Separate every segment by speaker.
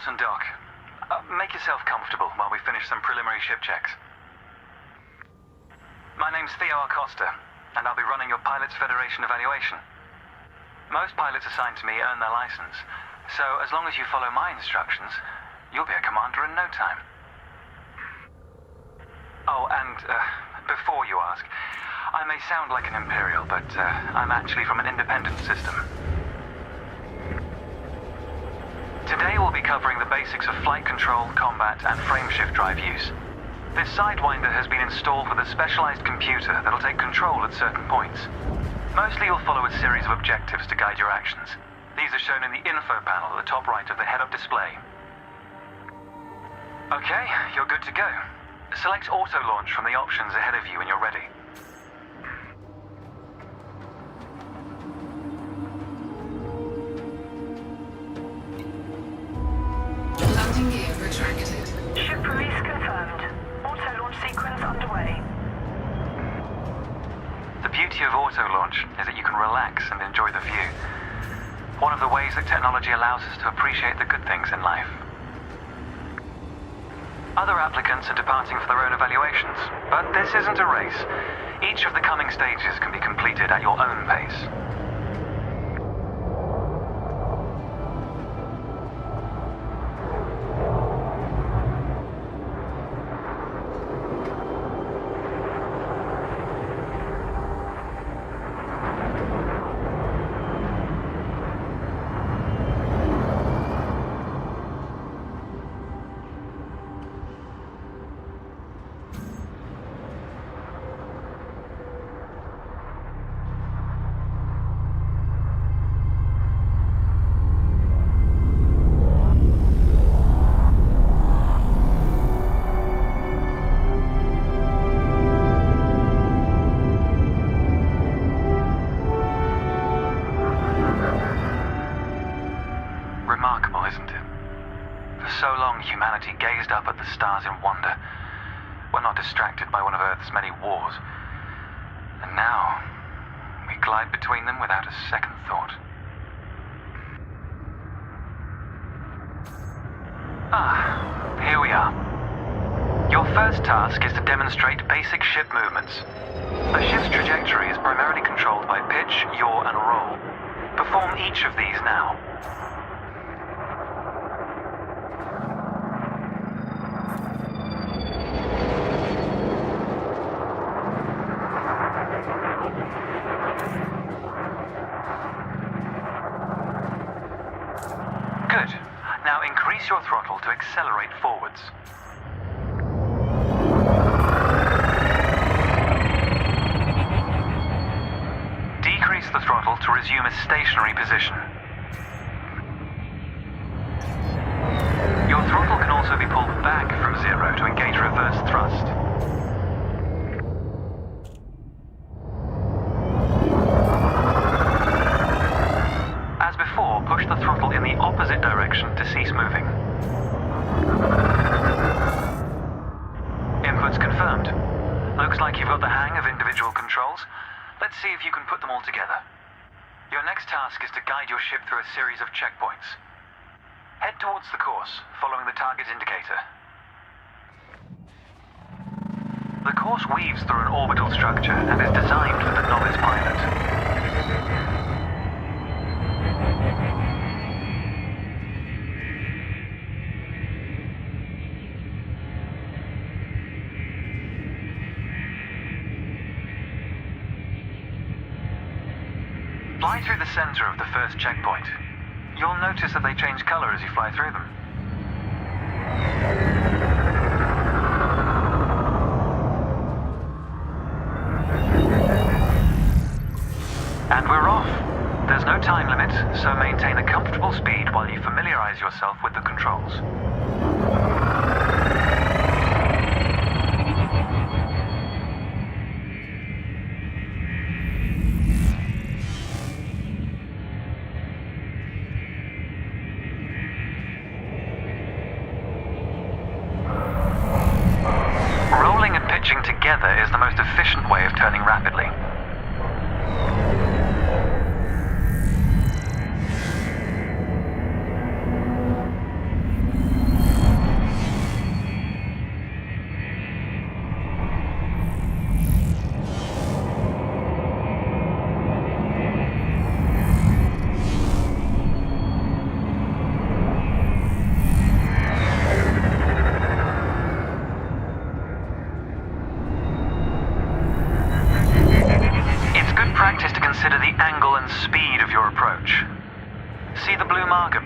Speaker 1: and dock. Make yourself comfortable while we finish some preliminary ship checks. My name's Theo Acosta, and I'll be running your Pilots Federation evaluation. Most pilots assigned to me earn their license, so as long as you follow my instructions, you'll be a commander in no time. Oh, and before you ask, I may sound like an Imperial, but I'm actually from an independent system. Today we'll be covering the basics of flight control, combat, and frameshift drive use. This Sidewinder has been installed with a specialized computer that'll take control at certain points. Mostly you'll follow a series of objectives to guide your actions. These are shown in the info panel at the top right of the head-up display. Okay, you're good to go. Select auto launch from the options ahead of you when you're ready.
Speaker 2: Landing gear retracted.
Speaker 3: Ship release confirmed. Auto-launch sequence underway.
Speaker 1: The beauty of auto-launch is that you can relax and enjoy the view. One of the ways that technology allows us to appreciate the good things in life. Other applicants are departing for their own evaluations, but this isn't a race. Each of the coming stages can be completed at your own pace. Remarkable, isn't it? For so long, humanity gazed up at the stars in wonder. We're not distracted by one of Earth's many wars. And now, we glide between them without a second thought. Here we are. Your first task is to demonstrate basic ship movements. A ship's trajectory is primarily controlled by pitch, yaw, and roll. Perform each of these now. Good. Now increase your throttle to accelerate forwards. Decrease the throttle to resume a stationary position. Your throttle can also be pulled back from zero to engage reverse thrust. As before, push the throttle in the opposite direction to cease moving. Inputs confirmed. Looks like you've got the hang of individual controls. Let's see if you can put them all together. Your next task is to guide your ship through a series of checkpoints. Head towards the course, following the target indicator. The course weaves through an orbital structure and is designed for the novice pilot. Fly through the center of the first checkpoint. You'll notice that they change color as you fly through them. And we're off. There's no time limit, so maintain a comfortable speed while you familiarize yourself with the controls. Rolling and pitching together is the most efficient way of turning rapidly.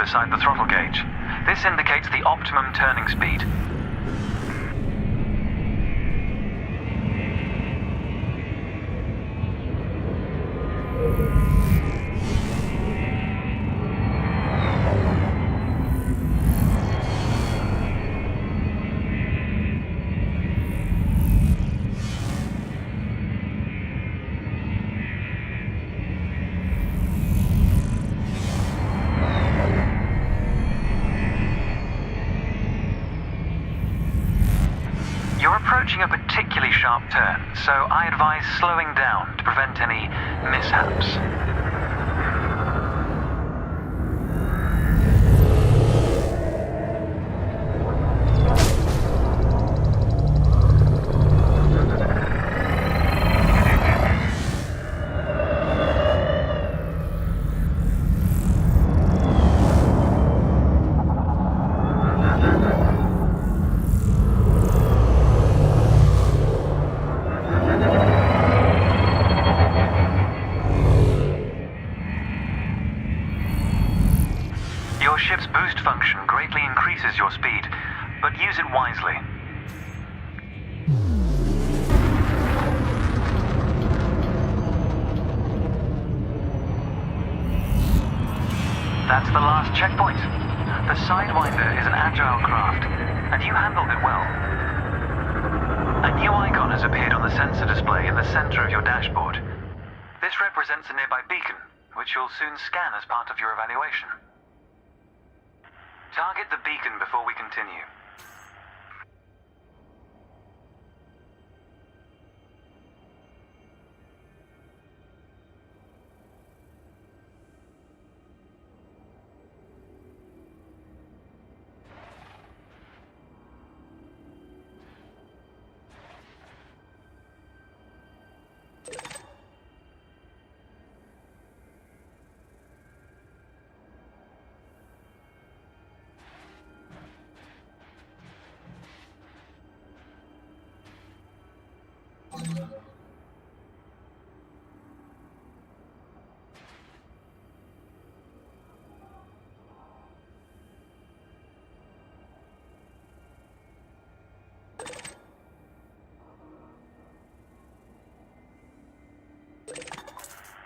Speaker 1: beside the throttle gauge. This indicates the optimum turning speed. You're approaching a particularly sharp turn, so I advise slowing down to prevent any mishaps. Your ship's boost function greatly increases your speed, but use it wisely. That's the last checkpoint. The Sidewinder is an agile craft, and you handled it well. A new icon has appeared on the sensor display in the center of your dashboard. This represents a nearby beacon, which you'll soon scan as part of your evaluation. Target the beacon before we continue.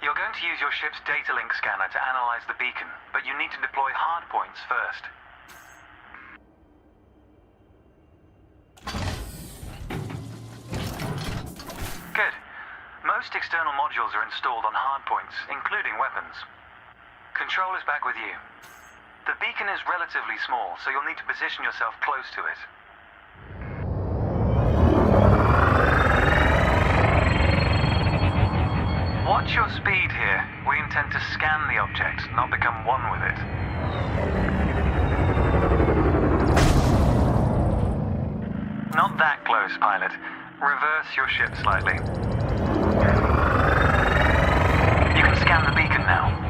Speaker 1: You're going to use your ship's data link scanner to analyze the beacon, but you need to deploy hardpoints first. Good. Most external modules are installed on hardpoints, including weapons. Control is back with you. The beacon is relatively small, so you'll need to position yourself close to it. Watch your speed here. We intend to scan the object, not become one with it. Not that close, pilot. Reverse your ship slightly. You can scan the beacon now.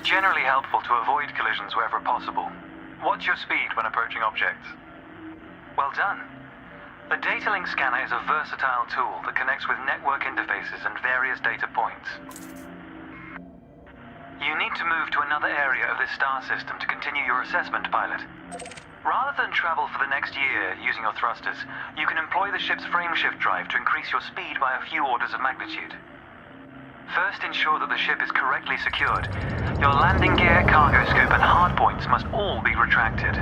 Speaker 1: Generally helpful to avoid collisions wherever possible. Watch your speed when approaching objects. Well done. The data link scanner is a versatile tool that connects with network interfaces and various data points. You need to move to another area of this star system to continue your assessment, pilot. Rather than travel for the next year using your thrusters, you can employ the ship's frameshift drive to increase your speed by a few orders of magnitude. First, ensure that the ship is correctly secured. Your landing gear, cargo scoop, and hardpoints must all be retracted.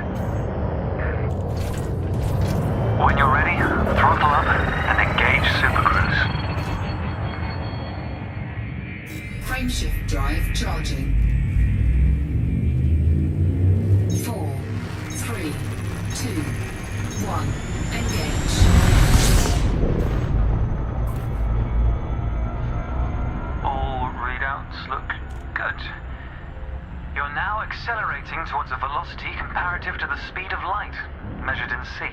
Speaker 1: When you're ready, throttle up and engage supercruise.
Speaker 2: Frameshift drive charging. 4, 3, 2, 1. Engage.
Speaker 1: All readouts look good. You're now accelerating towards a velocity comparative to the speed of light, measured in c.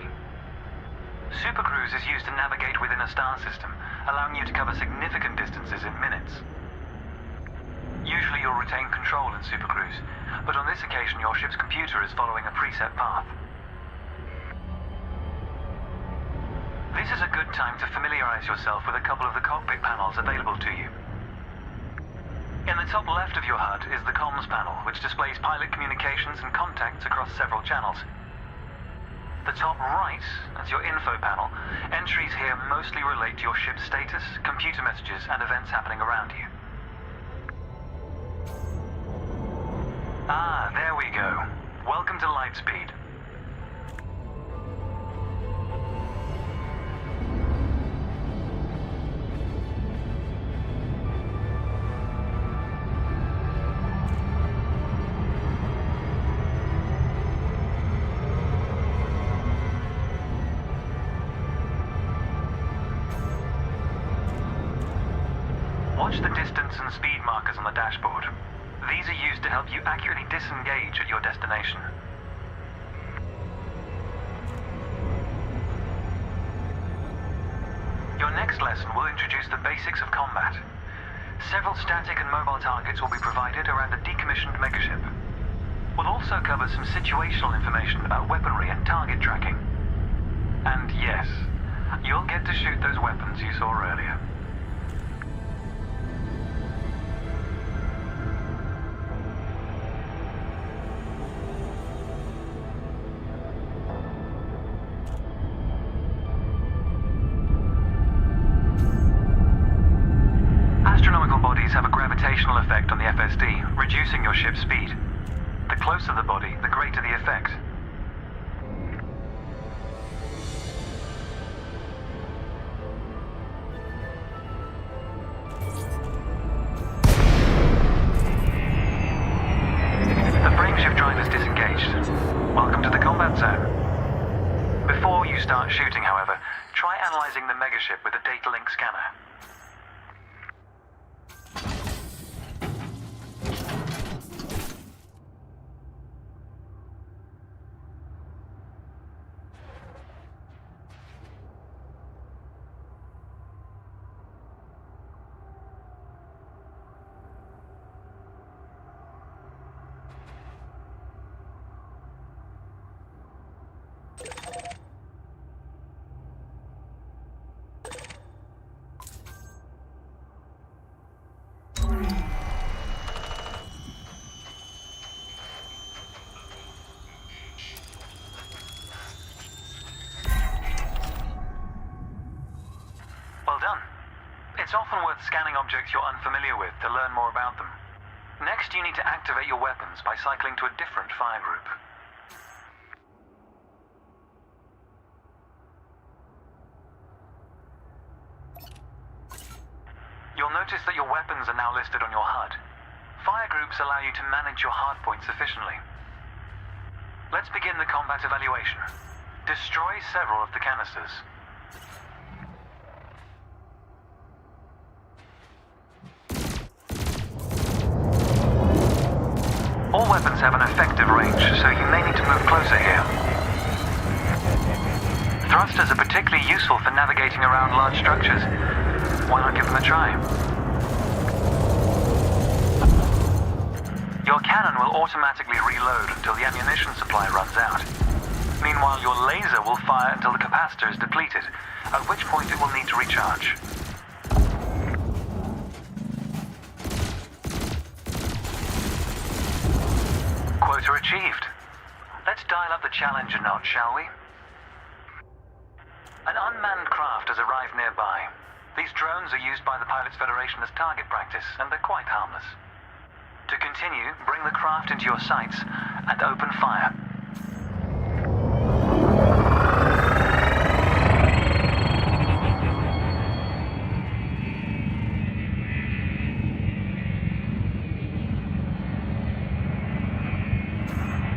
Speaker 1: Supercruise is used to navigate within a star system, allowing you to cover significant distances in minutes. Usually you'll retain control in Supercruise, but on this occasion your ship's computer is following a preset path. This is a good time to familiarize yourself with a couple of the cockpit panels available to you. In the top left of your HUD is the comms panel, which displays pilot communications and contacts across several channels. The top right is your info panel. Entries here mostly relate to your ship's status, computer messages, and events happening around you. Ah, there we go. Welcome to Lightspeed. Watch the distance and speed markers on the dashboard. These are used to help you accurately disengage at your destination. Your next lesson will introduce the basics of combat. Several static and mobile targets will be provided around a decommissioned megaship. We'll also cover some situational information about weaponry and target tracking. And yes, you'll get to shoot those weapons you saw earlier. Have a gravitational effect on the FSD, reducing your ship's speed. The closer the body, the greater the effect. The frameshift drive is disengaged. Welcome to the combat zone. Before you start shooting, however, try analyzing the megaship with a data link scanner. Well done. It's often worth scanning objects you're unfamiliar with to learn more about them. Next, you need to activate your weapons by cycling to a different fire group. You'll notice that your weapons are now listed on your HUD. Fire groups allow you to manage your hardpoints efficiently. Let's begin the combat evaluation. Destroy several of the canisters. All weapons have an effective range, so you may need to move closer here. Thrusters are particularly useful for navigating around large structures. Why not give them a try? Your cannon will automatically reload until the ammunition supply runs out. Meanwhile, your laser will fire until the capacitor is depleted, at which point it will need to recharge. Quota achieved. Let's dial up the challenge a notch, shall we? An unmanned craft has arrived nearby. These drones are used by the Pilots Federation as target practice, and they're quite harmless. To continue, bring the craft into your sights and open fire.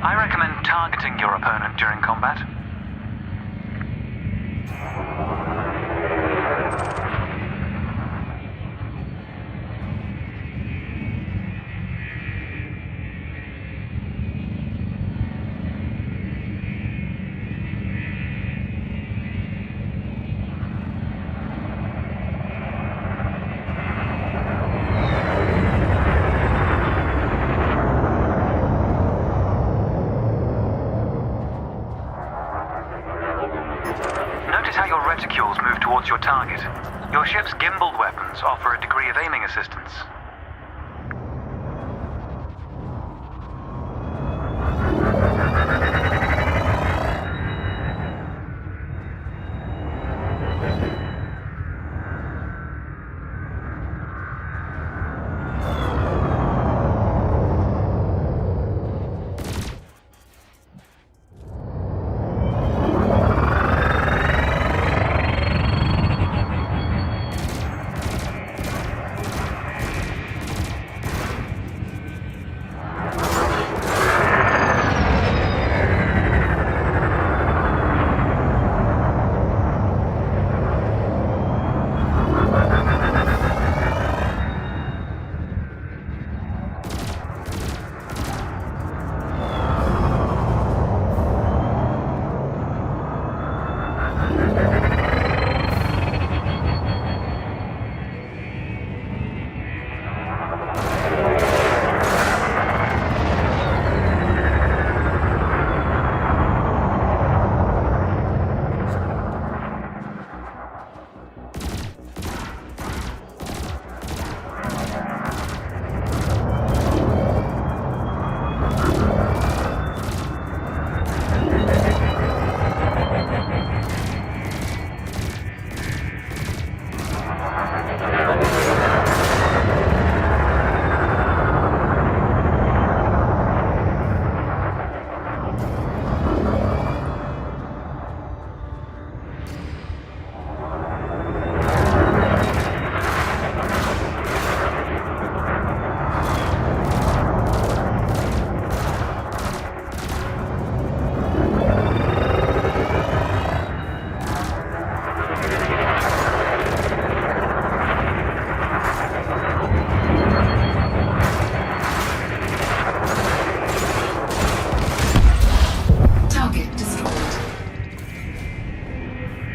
Speaker 1: I recommend targeting your opponent during combat. Notice how your reticules move towards your target. Your ship's gimbaled weapons offer a degree of aiming assistance.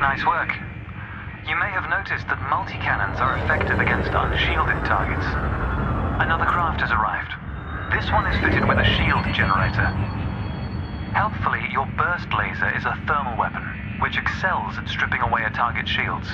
Speaker 1: Nice work. You may have noticed that multi-cannons are effective against unshielded targets. Another craft has arrived. This one is fitted with a shield generator. Helpfully, your burst laser is a thermal weapon, which excels at stripping away a target's shields.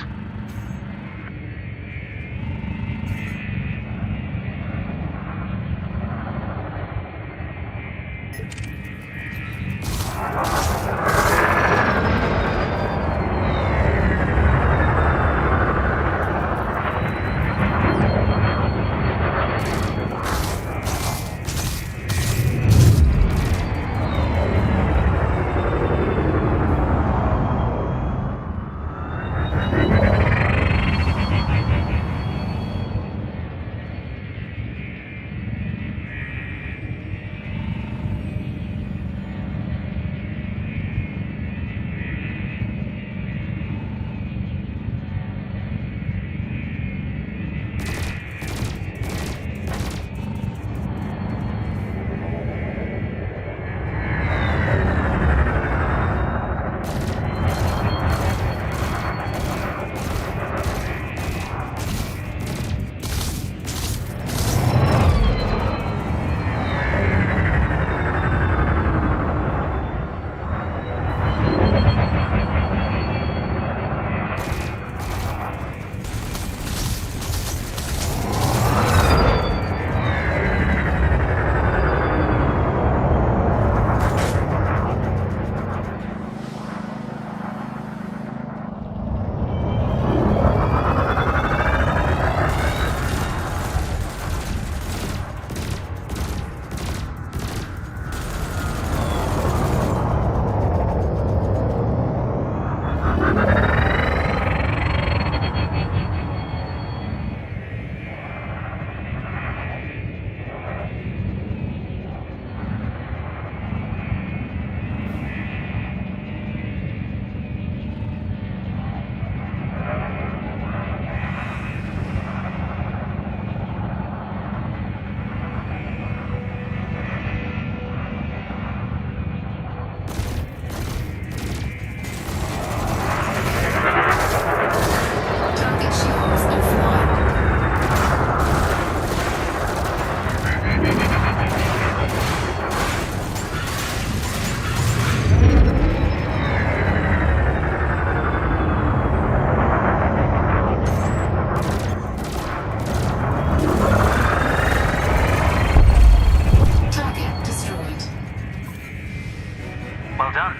Speaker 1: Well done.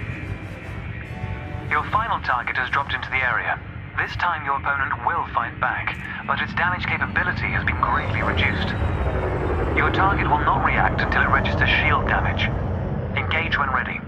Speaker 1: Your final target has dropped into the area. This time your opponent will fight back, but its damage capability has been greatly reduced. Your target will not react until it registers shield damage. Engage when ready.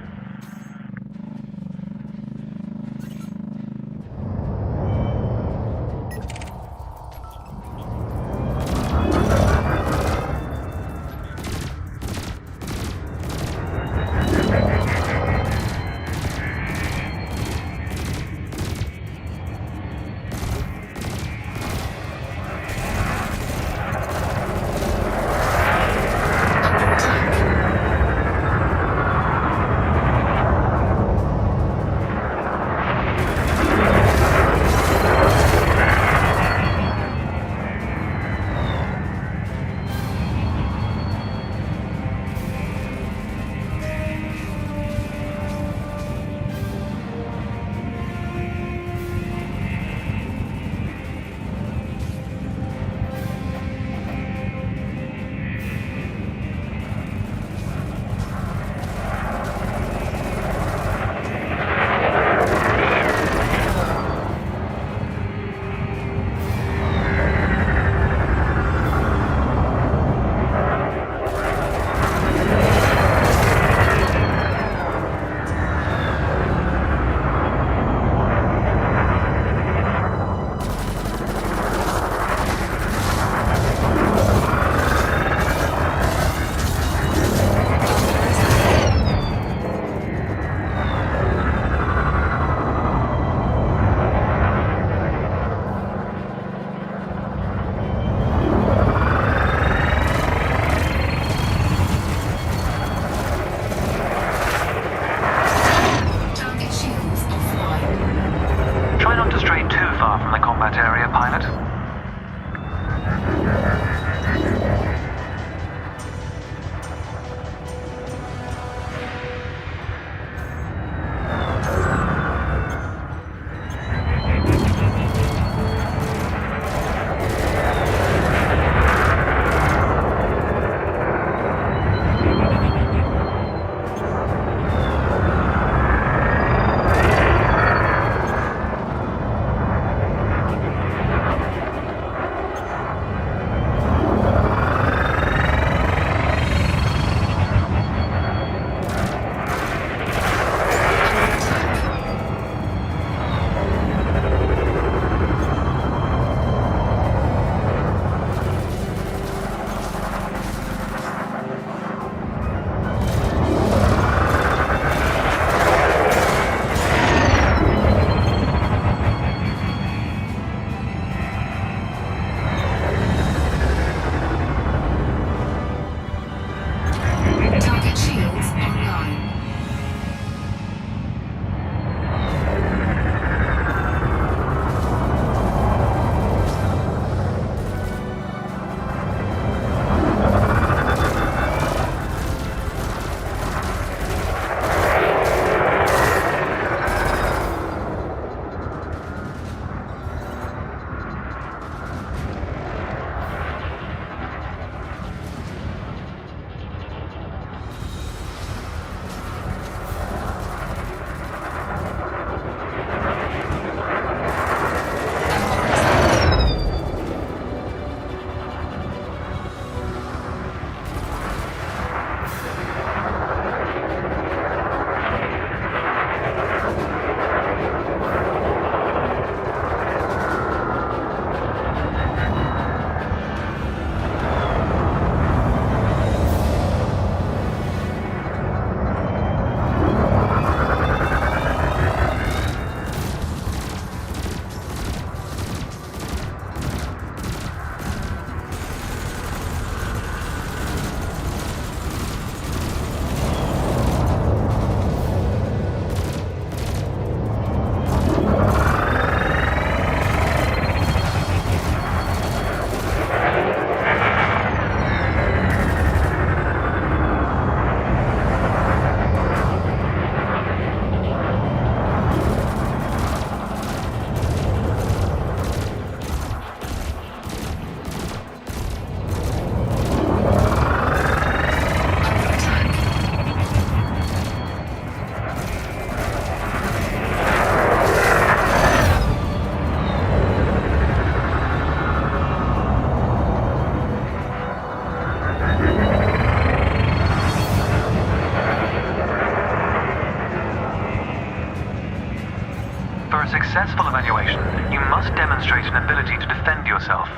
Speaker 1: For a successful evaluation, you must demonstrate an ability to defend yourself.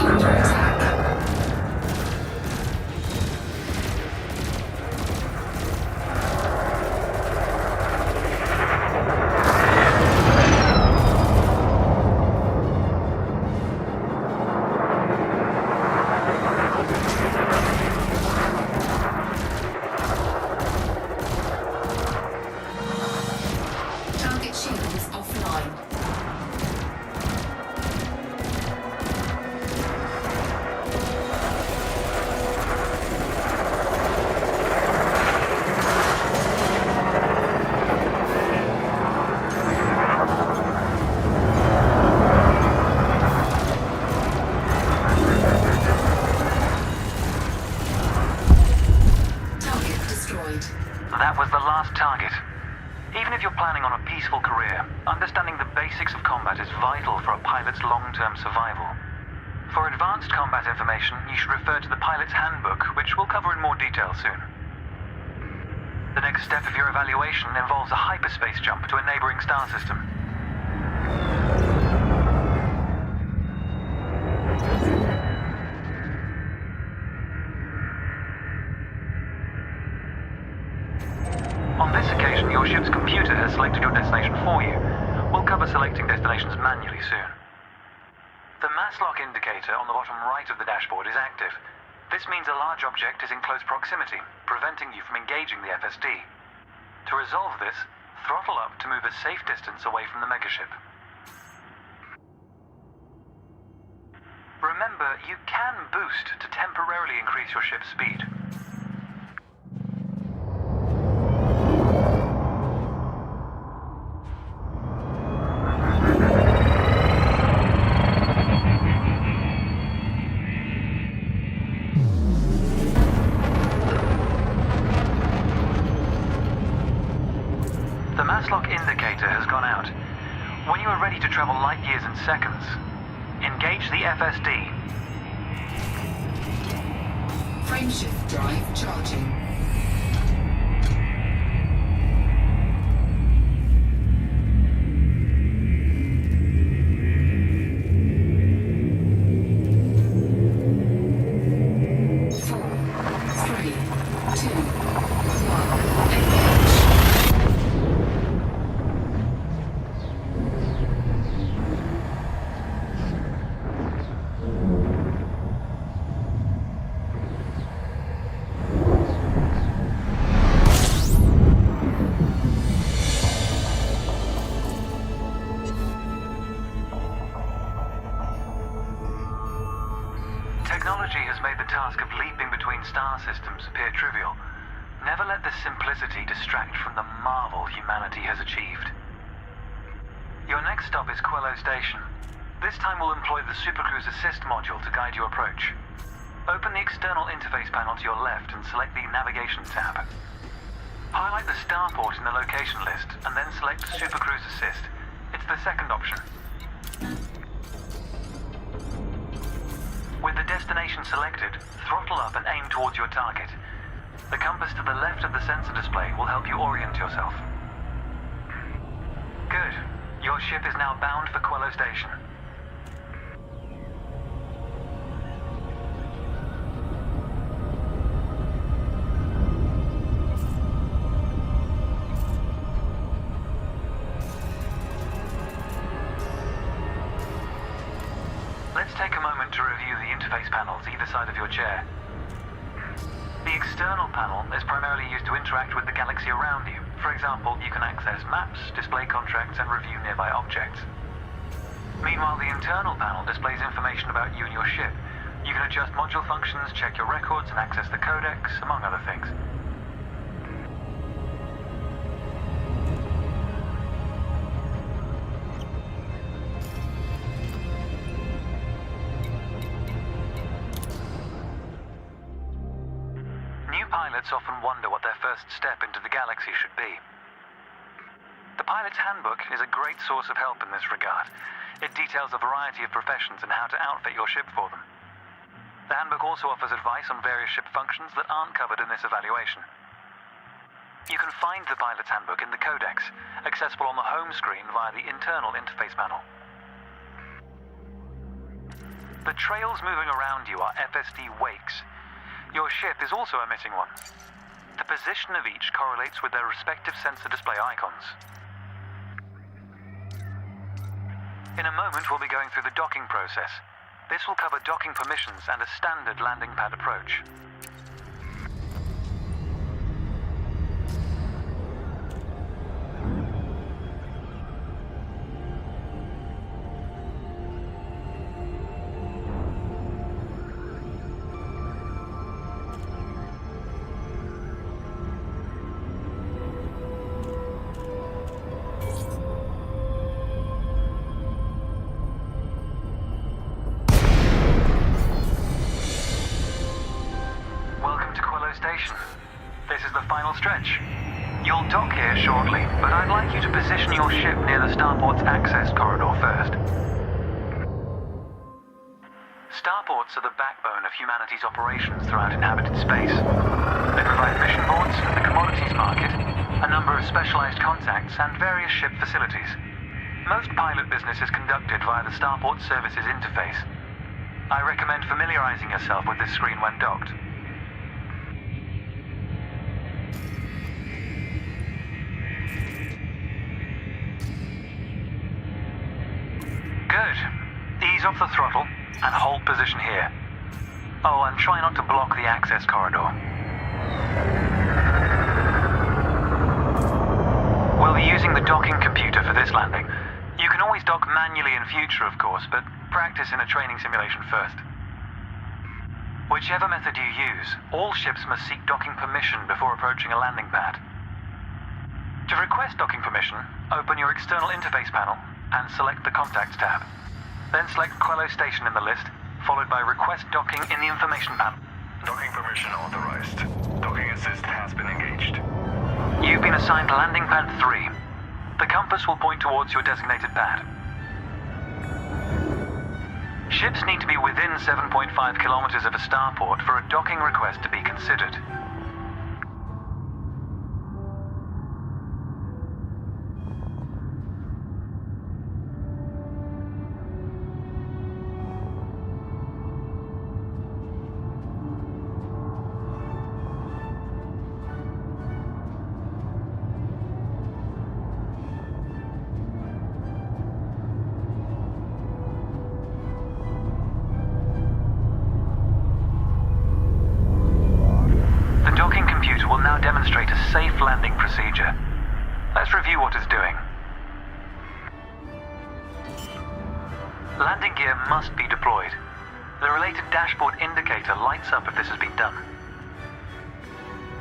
Speaker 2: Under attack. Target shield is offline. Target destroyed.
Speaker 1: That was the last target. Even if you're planning on a peaceful career, understanding the basics of combat is vital for a pilot's long-term survival. For advanced combat information, you should refer to the pilot's handbook, which we'll cover in more detail soon. The next step of your evaluation involves a hyperspace jump to a neighboring star system. On this occasion, your ship's computer has selected your destination for you. We'll cover selecting destinations manually soon. The mass lock indicator on the bottom right of the dashboard is active. This means a large object is in close proximity, preventing you from engaging the FSD. To resolve this, throttle up to move a safe distance away from the megaship. Remember, you can boost to temporarily increase your ship's speed. The mass lock indicator has gone out. When you are ready to travel light years in seconds, engage the FSD.
Speaker 2: Frameshift drive charging.
Speaker 1: Technology has made the task of leaping between star systems appear trivial. Never let this simplicity distract from the marvel humanity has achieved. Your next stop is CPauloF Station. This time we'll employ the Supercruise Assist module to guide your approach. Open the external interface panel to your left and select the Navigation tab. Highlight the starport in the location list and then select Supercruise Assist. It's the second option. With the destination selected, throttle up and aim towards your target. The compass to the left of the sensor display will help you orient yourself. Good. Your ship is now bound for CPauloF Station. Let's take a moment to review the interface panels either side of your chair. The external panel is primarily used to interact with the galaxy around you. For example, you can access maps, display contracts, and review nearby objects. Meanwhile, the internal panel displays information about you and your ship. You can adjust module functions, check your records, and access the codex, among other things. New pilots often wonder what their first step into the galaxy should be. The Pilot's Handbook is a great source of help in this regard. It details a variety of professions and how to outfit your ship for them. The handbook also offers advice on various ship functions that aren't covered in this evaluation. You can find the Pilot's Handbook in the Codex, accessible on the home screen via the internal interface panel. The trails moving around you are FSD wakes. Your ship is also emitting one. The position of each correlates with their respective sensor display icons. In a moment, we'll be going through the docking process. This will cover docking permissions and a standard landing pad approach. Station. This is the final stretch. You'll dock here shortly, but I'd like you to position your ship near the starport's access corridor first. Starports are the backbone of humanity's operations throughout inhabited space. They provide mission boards, the commodities market, a number of specialized contacts, and various ship facilities. Most pilot business is conducted via the Starport Services interface. I recommend familiarizing yourself with this screen when docked. Good. Ease off the throttle and hold position here. Oh, and try not to block the access corridor. We'll be using the docking computer for this landing. You can always dock manually in future, of course, but practice in a training simulation first. Whichever method you use, all ships must seek docking permission before approaching a landing pad. To request docking permission, open your external interface panel and select the Contacts tab. Then select CPauloF Station in the list, followed by Request Docking in the Information panel.
Speaker 4: Docking permission authorized. Docking assist has been engaged.
Speaker 1: You've been assigned Landing Pad 3. The compass will point towards your designated pad. Ships need to be within 7.5 kilometers of a starport for a docking request to be considered. Will now demonstrate a safe landing procedure. Let's review what it's doing. Landing gear must be deployed. The related dashboard indicator lights up if this has been done.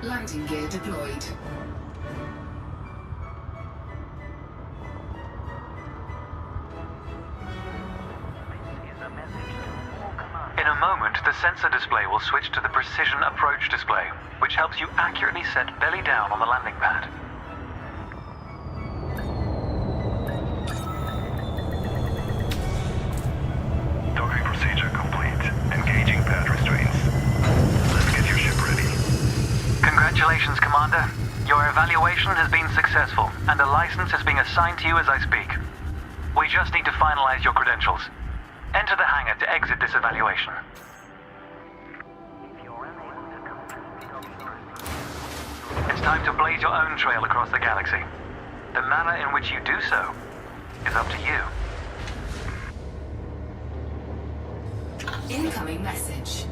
Speaker 2: Landing gear deployed.
Speaker 1: In a moment, the sensor display will switch to the Precision Approach display, which helps you accurately set belly down on the landing pad.
Speaker 4: Docking procedure complete. Engaging pad restraints. Let's get your ship ready.
Speaker 1: Congratulations, Commander. Your evaluation has been successful, and a license is being assigned to you as I speak. We just need to finalize your credentials. Enter the hangar to exit this evaluation. It's time to blaze your own trail across the galaxy. The manner in which you do so is up to you.
Speaker 2: Incoming message.